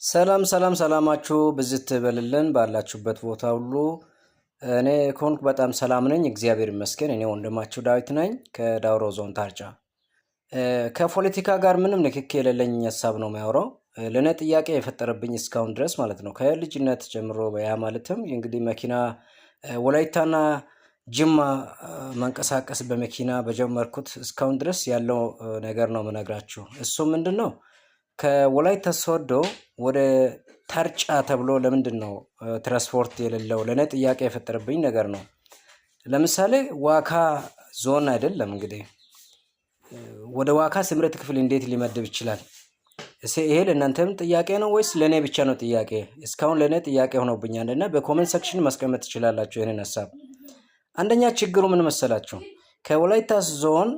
ሰላም ሰላም ሰላማችሁ ብዝት በልልን ባላችሁበት ቦታ ሁሉ። እኔ ኮንክ በጣም ሰላም ነኝ፣ እግዚአብሔር ይመስገን። እኔ ወንድማችሁ ዳዊት ነኝ ከዳውሮ ዞን ታርጫ። ከፖለቲካ ጋር ምንም ንክኪ የሌለኝ ሀሳብ ነው የሚያወራው። ለእኔ ጥያቄ የፈጠረብኝ እስካሁን ድረስ ማለት ነው ከልጅነት ጀምሮ ያ ማለትም እንግዲህ መኪና ወላይታና ጅማ መንቀሳቀስ በመኪና በጀመርኩት እስካሁን ድረስ ያለው ነገር ነው የምነግራችሁ። እሱ ምንድን ነው? ከወላይታ ሶዶ ወደ ታርጫ ተብሎ ለምንድን ነው ትራንስፖርት የሌለው? ለእኔ ጥያቄ የፈጠረብኝ ነገር ነው። ለምሳሌ ዋካ ዞን አይደለም እንግዲህ ወደ ዋካ ስምረት ክፍል እንዴት ሊመድብ ይችላል? ይሄ ለእናንተም ጥያቄ ነው ወይስ ለእኔ ብቻ ነው ጥያቄ? እስካሁን ለእኔ ጥያቄ ሆኖብኛል እና በኮሜንት ሴክሽን ማስቀመጥ ትችላላችሁ ይህንን ሀሳብ። አንደኛ ችግሩ ምን መሰላችሁ? ከወላይታ ዞን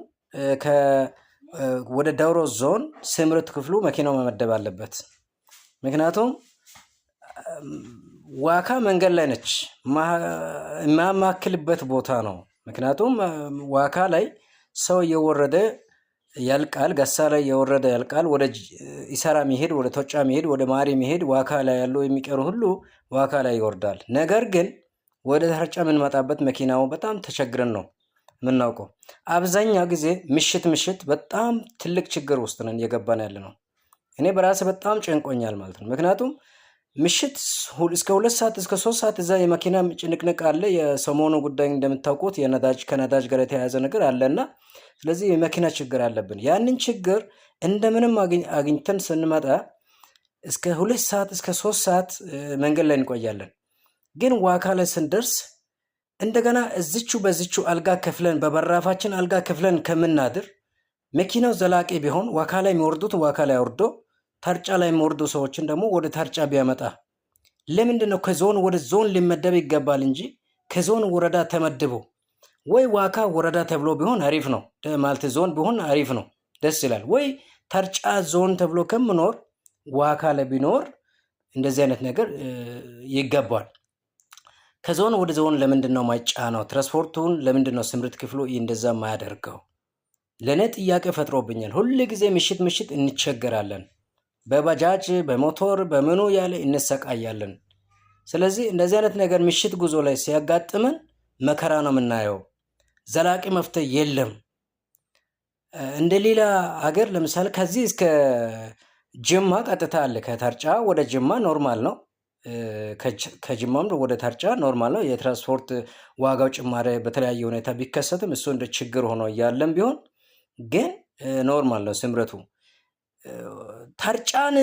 ወደ ዳውሮ ዞን ስምረት ክፍሉ መኪናው መመደብ አለበት። ምክንያቱም ዋካ መንገድ ላይ ነች፣ የማያማክልበት ቦታ ነው። ምክንያቱም ዋካ ላይ ሰው እየወረደ ያልቃል፣ ገሳ ላይ እየወረደ ያልቃል። ወደ ኢሰራ ሚሄድ፣ ወደ ቶጫ ሚሄድ፣ ወደ ማሪ ሚሄድ፣ ዋካ ላይ ያለው የሚቀሩ ሁሉ ዋካ ላይ ይወርዳል። ነገር ግን ወደ ታርጫ የምንመጣበት መኪናው በጣም ተቸግረን ነው የምናውቀው። አብዛኛው ጊዜ ምሽት በጣም ትልቅ ችግር ውስጥ ነን እየገባን ያለ ነው። እኔ በራሴ በጣም ጨንቆኛል ማለት ነው። ምክንያቱም ምሽት እስከ 2 ሰዓት እስከ 3 ሰዓት እዛ የመኪና ጭንቅንቅ አለ። የሰሞኑ ጉዳይ እንደምታውቁት ከነዳጅ ጋር የተያያዘ ነገር አለና ስለዚህ የመኪና ችግር አለብን። ያንን ችግር እንደምንም አግኝተን ስንመጣ እስከ 2 ሰዓት እስከ 3 ሰዓት መንገድ ላይ እንቆያለን። ግን ዋካ ላይ ስንደርስ እንደገና በዚቹ አልጋ ከፍለን በበራፋችን አልጋ ከፍለን ከምናድር መኪናው ዘላቂ ቢሆን ዋካ ላይ የሚወርዱት ዋካ ላይ ወርዶ ታርጫ ላይ የሚወርዱ ሰዎችን ደግሞ ወደ ታርጫ ቢያመጣ። ለምንድን ነው ከዞን ወደ ዞን ሊመደብ ይገባል እንጂ ከዞን ወረዳ ተመድቦ ወይ ዋካ ወረዳ ተብሎ ቢሆን አሪፍ ነው ማለት ዞን ቢሆን አሪፍ ነው፣ ደስ ይላል። ወይ ታርጫ ዞን ተብሎ ከምኖር ዋካ ላይ ቢኖር እንደዚህ አይነት ነገር ይገባል። ከዞን ወደ ዞን ለምንድን ነው ማይጫነው? ትራንስፖርቱን ለምንድን ነው ስምረት ክፍሉ እንደዛ ማያደርገው? ለእኔ ጥያቄ ፈጥሮብኛል። ሁል ጊዜ ምሽት እንቸገራለን። በባጃጅ በሞቶር በምኑ ያለ እንሰቃያለን። ስለዚህ እንደዚህ አይነት ነገር ምሽት ጉዞ ላይ ሲያጋጥመን መከራ ነው የምናየው። ዘላቂ መፍትሄ የለም። እንደ ሌላ ሀገር ለምሳሌ ከዚህ እስከ ጅማ ቀጥታ አለ። ከታርጫ ወደ ጅማ ኖርማል ነው። ከጅማም ወደ ታርጫ ኖርማል ነው። የትራንስፖርት ዋጋው ጭማሪ በተለያየ ሁኔታ ቢከሰትም እሱ እንደ ችግር ሆኖ እያለም ቢሆን ግን ኖርማል ነው ስምረቱ። ታርጫን